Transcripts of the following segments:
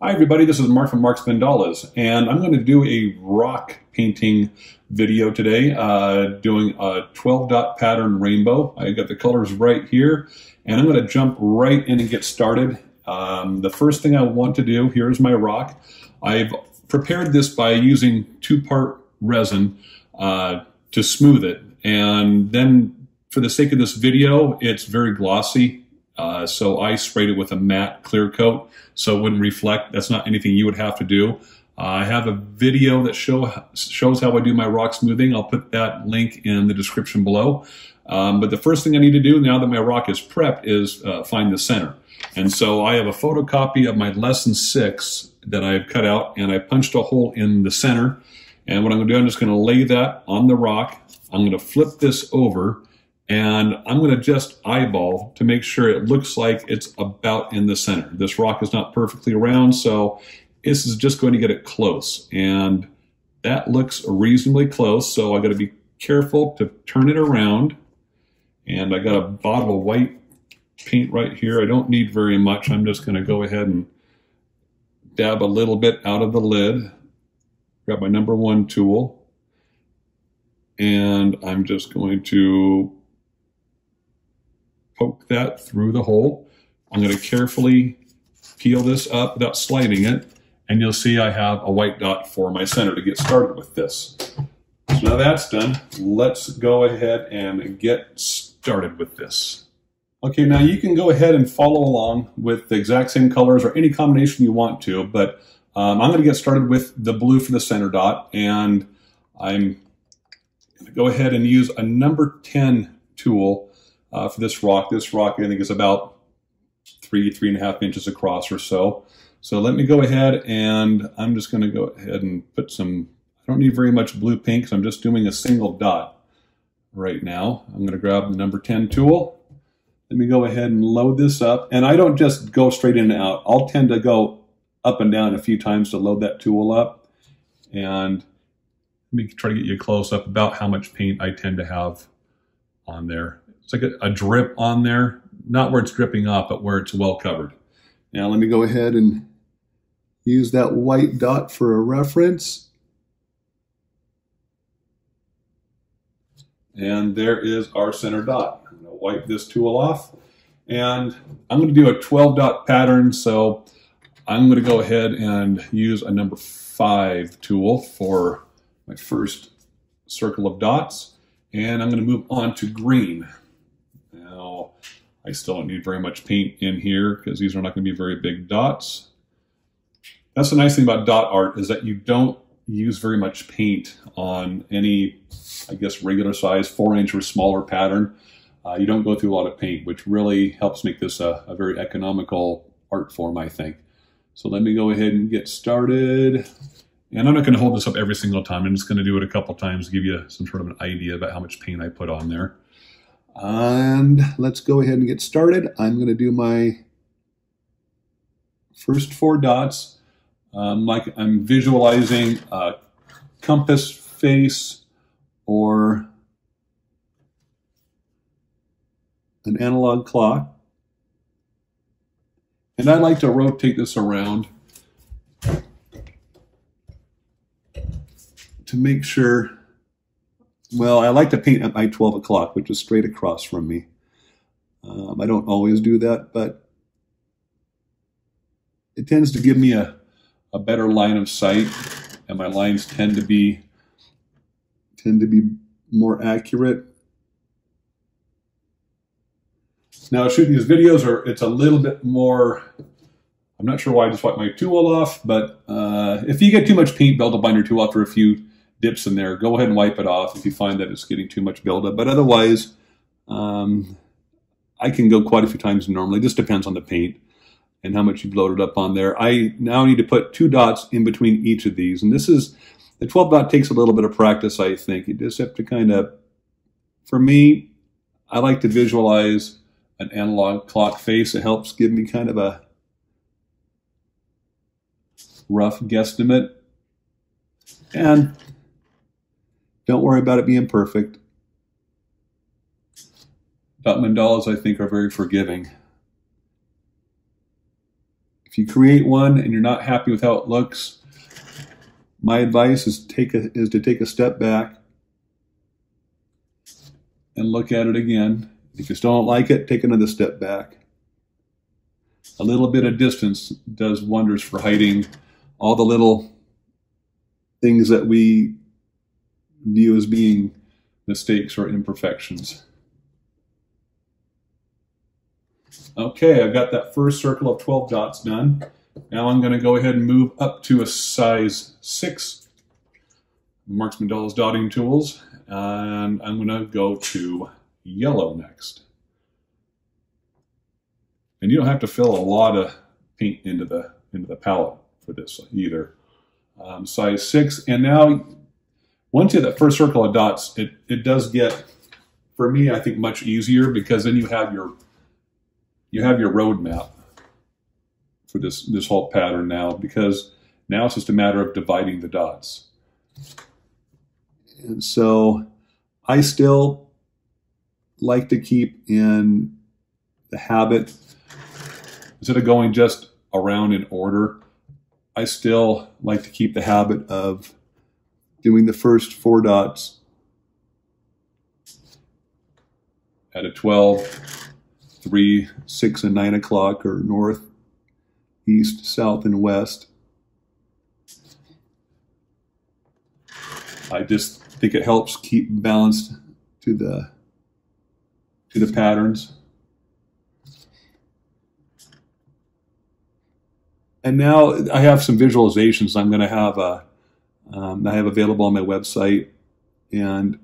Hi everybody, this is Mark from Mark's Mandalas, and I'm going to do a rock painting video today, doing a 12 dot pattern rainbow. I got the colors right here, and I'm going to jump right in and get started. The first thing I want to do, here's my rock. I've prepared this by using 2-part resin to smooth it, and then for the sake of this video, it's very glossy. So I sprayed it with a matte clear coat so it wouldn't reflect. That's not anything you would have to do. I have a video that shows how I do my rock smoothing. I'll put that link in the description below. But the first thing I need to do now that my rock is prepped is find the center. And so I have a photocopy of my lesson 6 that I've cut out, and I punched a hole in the center. And what I'm going to do, I'm just going to lay that on the rock. I'm going to flip this over, and I'm going to just eyeball to make sure it looks like it's about in the center. This rock is not perfectly round, so this is just going to get it close. And that looks reasonably close, so I got to be careful to turn it around. And I got a bottle of white paint right here. I don't need very much. I'm just going to go ahead and dab a little bit out of the lid. Grab my number 1 tool. And I'm just going to poke that through the hole. I'm going to carefully peel this up without sliding it, and you'll see I have a white dot for my center to get started with this. So now that's done, let's go ahead and get started with this. Okay, now you can go ahead and follow along with the exact same colors or any combination you want to, but I'm going to get started with the blue for the center dot, and I'm going to go ahead and use a number 10 tool for this rock. This rock, I think, is about 3.5 inches across or so. So let me go ahead, and I'm just going to go ahead and put some, I don't need very much blue paint because I'm just doing a single dot right now. I'm going to grab the number 10 tool. Let me go ahead and load this up. And I don't just go straight in and out. I'll tend to go up and down a few times to load that tool up. And let me try to get you a close up about how much paint I tend to have on there. It's like a drip on there, not where it's dripping off, but where it's well covered. Now let me go ahead and use that white dot for a reference. And there is our center dot. I'm going to wipe this tool off, and I'm going to do a 12 dot pattern. So I'm going to go ahead and use a number 5 tool for my first circle of dots, and I'm going to move on to green. Now, I still don't need very much paint in here because these are not going to be very big dots. That's the nice thing about dot art, is that you don't use very much paint on any, I guess, regular size 4-inch or smaller pattern. You don't go through a lot of paint, which really helps make this a very economical art form, I think. So let me go ahead and get started. And I'm not going to hold this up every single time. I'm just going to do it a couple times to give you some sort of an idea about how much paint I put on there. And let's go ahead and get started. I'm going to do my first 4 dots like I'm visualizing a compass face or an analog clock. And I like to rotate this around to make sure. Well, I like to paint at my 12 o'clock, which is straight across from me. I don't always do that, but it tends to give me a better line of sight, and my lines tend to be more accurate. Now, shooting these videos, it's a little bit more, I'm not sure why I just wiped my tool off, but if you get too much paint buildup on your tool after a few dips in there, go ahead and wipe it off if you find that it's getting too much buildup. But otherwise, I can go quite a few times normally. It just depends on the paint and how much you've loaded up on there. I now need to put 2 dots in between each of these. And this is, the 12 dot takes a little bit of practice, I think. You just have to kind of, for me, I like to visualize an analog clock face. It helps give me kind of a rough guesstimate. And don't worry about it being perfect. Mandalas, I think, are very forgiving. If you create one and you're not happy with how it looks, my advice is to take a step back and look at it again. If you still don't like it, take another step back. A little bit of distance does wonders for hiding all the little things that we view as being mistakes or imperfections. Okay, I've got that first circle of 12 dots done. Now I'm going to go ahead and move up to a size 6 Marks Mandala's dotting tools, and I'm going to go to yellow next. And you don't have to fill a lot of paint into the palette for this either. Size 6, and now once you have that first circle of dots, it does get, for me, I think, much easier, because then you have your roadmap for this whole pattern now, because now it's just a matter of dividing the dots. And so I still like to keep in the habit, instead of going just around in order, I still like to keep the habit of doing the first 4 dots at a 12, 3, 6, and 9 o'clock, or north, east, south, and west. I just think it helps keep balanced to the patterns. And now I have some visualizations I'm going to have I have available on my website, and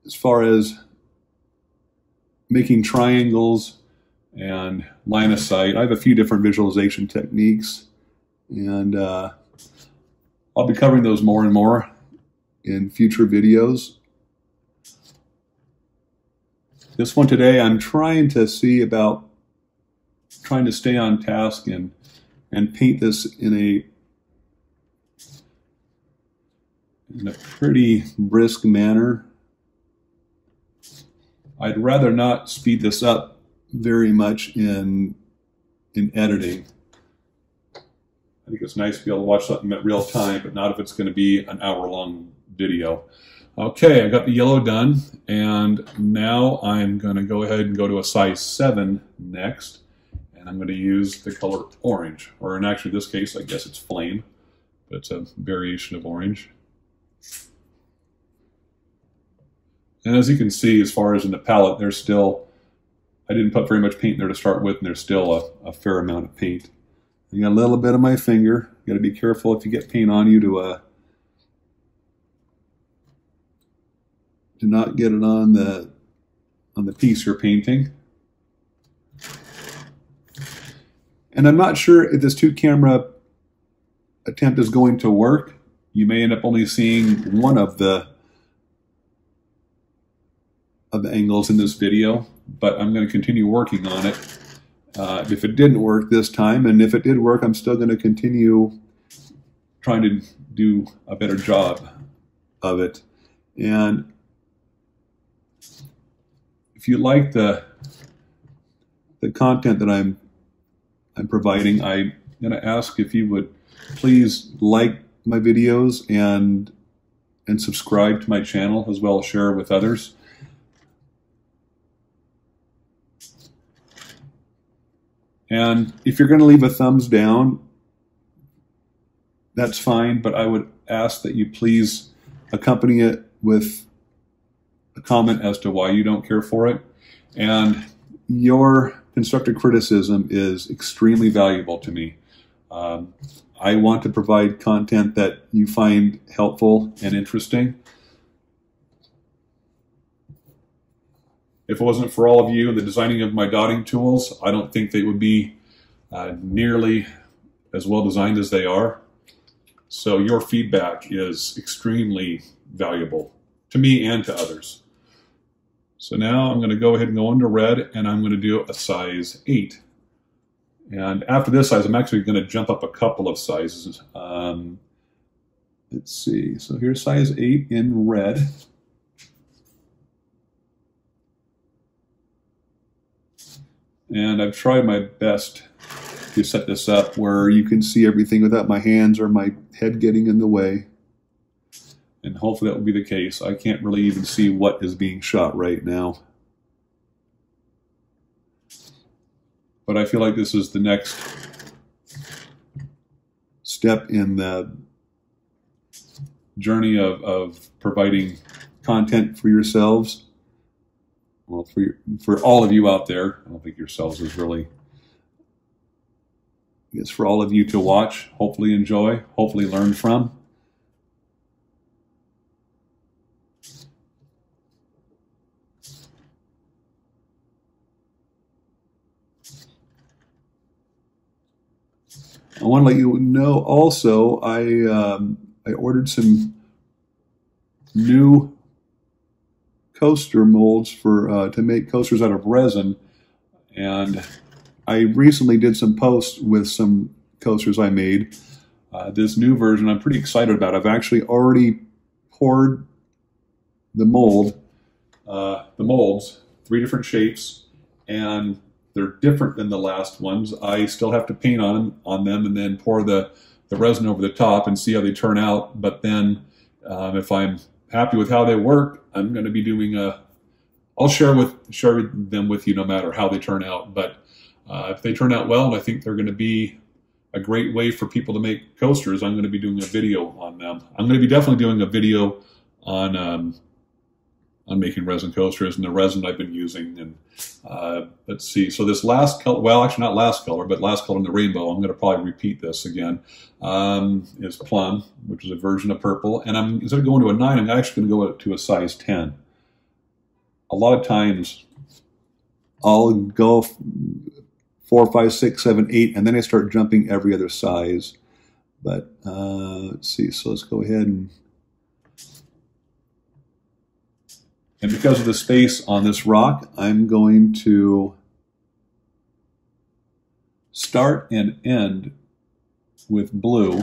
as far as making triangles and line of sight, I have a few different visualization techniques, and I'll be covering those more and more in future videos. This one today, I'm trying to stay on task and paint this in a pretty brisk manner. I'd rather not speed this up very much in editing. I think it's nice to be able to watch something at real time, but not if it's going to be an hour-long video. Okay, I got the yellow done, and now I'm going to go ahead and go to a size 7 next, and I'm going to use the color orange, or in actually this case, I guess it's flame, but it's a variation of orange. And as you can see, as far as in the palette, there's still, I didn't put very much paint there to start with, and there's still a fair amount of paint. I got a little bit of my finger. You got to be careful if you get paint on you to not get it on the piece you're painting. And I'm not sure if this 2-camera attempt is going to work. You may end up only seeing one of the angles in this video, but I'm going to continue working on it. If it didn't work this time, and if it did work, I'm still going to continue trying to do a better job of it. And if you like the content that I'm providing, I'm going to ask if you would please like my videos and subscribe to my channel, as well as share with others. And if you're going to leave a thumbs down, that's fine, but I would ask that you please accompany it with a comment as to why you don't care for it. And your constructive criticism is extremely valuable to me. I want to provide content that you find helpful and interesting. If it wasn't for all of you and the designing of my dotting tools, I don't think they would be nearly as well designed as they are. So your feedback is extremely valuable to me and to others. So now I'm going to go ahead and go into red, and I'm going to do a size 8. And after this size, I'm actually going to jump up a couple of sizes. Let's see. So here's size 8 in red. And I've tried my best to set this up where you can see everything without my hands or my head getting in the way. And hopefully that will be the case. I can't really even see what is being shot right now. But I feel like this is the next step in the journey of providing content for yourselves. Well, for all of you out there. I don't think yourselves is really... It's for all of you to watch, hopefully enjoy, hopefully learn from. I want to let you know also, I ordered some new coaster molds for to make coasters out of resin, and I recently did some posts with some coasters I made. This new version I'm pretty excited about. I've actually already poured the molds, 3 different shapes, and they're different than the last ones. I still have to paint on them and then pour the resin over the top and see how they turn out. But then if I'm happy with how they work, I'm going to be doing I'll share them with you no matter how they turn out. But if they turn out well, and I think they're going to be a great way for people to make coasters, I'm going to be doing a video on them. I'm going to be definitely doing a video on making resin coasters and the resin I've been using. And let's see. So this last color, well, actually not last color, but last color in the rainbow, I'm going to probably repeat this again, is Plum, which is a version of purple. And instead of going to a 9, I'm actually going to go to a size 10. A lot of times I'll go 4, 5, 6, 7, 8, and then I start jumping every other size. But let's see. So let's go ahead and because of the space on this rock, I'm going to start and end with blue.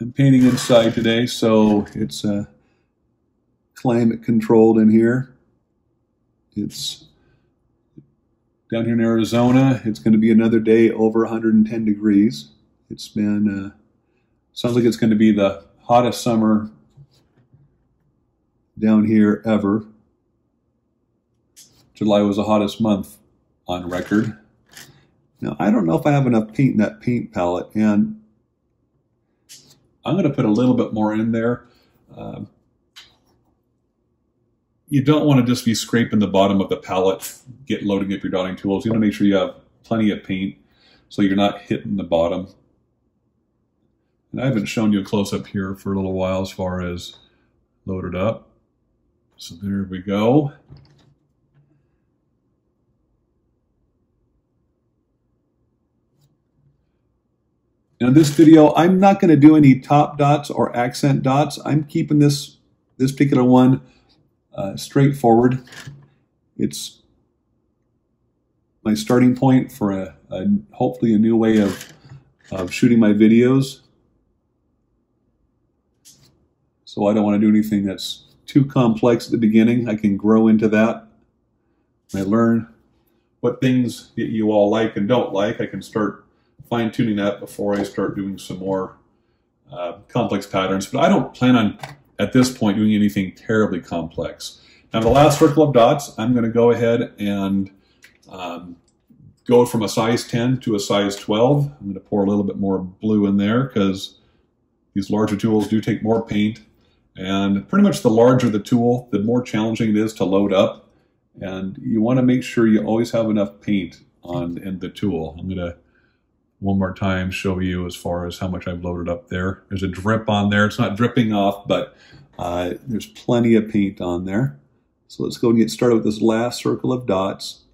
I'm painting inside today, so it's climate controlled in here. It's down here in Arizona. It's going to be another day over 110 degrees. It's been, sounds like it's going to be the hottest summer down here ever. July was the hottest month on record. Now, I don't know if I have enough paint in that paint palette, and I'm going to put a little bit more in there. You don't want to just be scraping the bottom of the palette, loading up your dotting tools. You want to make sure you have plenty of paint so you're not hitting the bottom. And I haven't shown you a close-up here for a little while as far as loaded up. So there we go. Now in this video, I'm not going to do any top dots or accent dots. I'm keeping this particular one straightforward. It's my starting point for hopefully a new way of shooting my videos. So I don't want to do anything that's too complex at the beginning. I can grow into that. When I learn what things that you all like and don't like, I can start fine-tuning that before I start doing some more complex patterns. But I don't plan on, at this point, doing anything terribly complex. Now, the last circle of dots, I'm going to go ahead and go from a size 10 to a size 12. I'm going to pour a little bit more blue in there because these larger tools do take more paint. And pretty much the larger the tool, the more challenging it is to load up. And you want to make sure you always have enough paint in the tool. I'm going to, one more time, show you as far as how much I've loaded up there. There's a drip on there. It's not dripping off, but there's plenty of paint on there. So let's go and get started with this last circle of dots.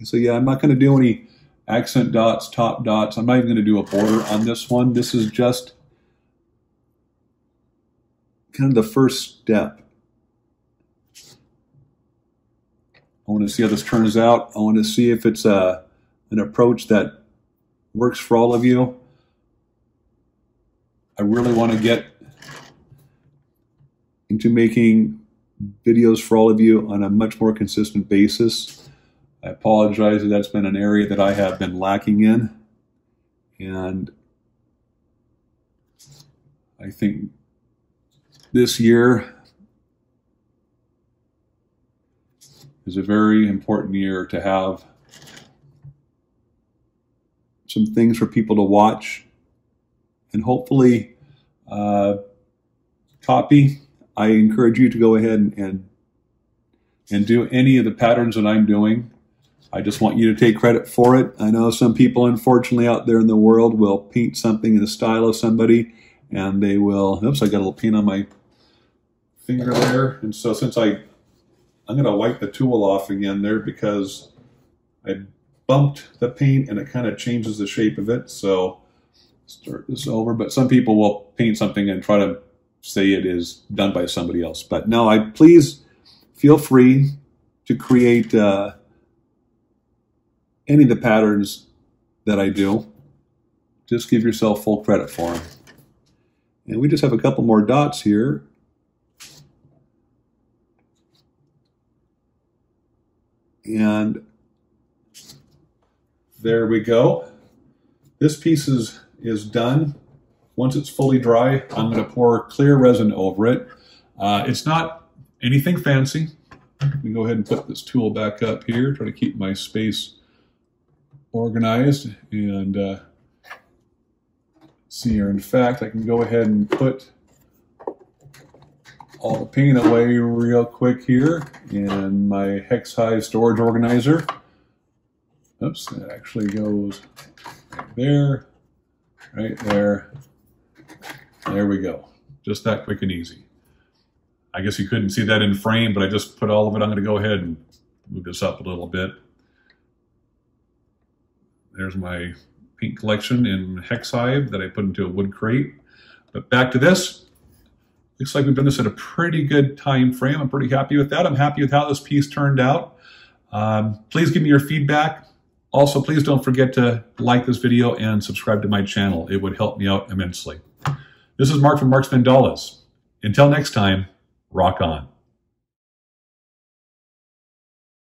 So yeah, I'm not going to do any accent dots, top dots. I'm not even going to do a border on this one. This is just kind of the first step. I want to see how this turns out. I want to see if it's an approach that works for all of you. I really want to get into making videos for all of you on a much more consistent basis. I apologize that that's been an area that I have been lacking in, and I think this year is a very important year to have some things for people to watch and hopefully copy. I encourage you to go ahead and do any of the patterns that I'm doing. I just want you to take credit for it. I know some people, unfortunately, out there in the world will paint something in the style of somebody, and they will, oops, I got a little paint on my finger there. And so since I'm going to wipe the tool off again there because I bumped the paint and it kind of changes the shape of it. So start this over. But some people will paint something and try to say it is done by somebody else. But no, please feel free to create any of the patterns that I do. Just give yourself full credit for them. And we just have a couple more dots here. And there we go. This piece is done. Once it's fully dry, I'm going to pour clear resin over it. It's not anything fancy. Let me go ahead and put this tool back up here, try to keep my space organized. And see here, in fact, I can go ahead and put all the paint away real quick here in my hex Hive storage organizer. Oops, that actually goes right there, right there. There we go. Just that quick and easy. I guess you couldn't see that in frame, but I just put all of it. I'm going to go ahead and move this up a little bit. There's my paint collection in hex Hive that I put into a wood crate. But back to this. Looks like we've done this at a pretty good time frame. I'm pretty happy with that. I'm happy with how this piece turned out. Please give me your feedback. Also, please don't forget to like this video and subscribe to my channel. It would help me out immensely. This is Mark from Mark's Mandalas. Until next time, rock on.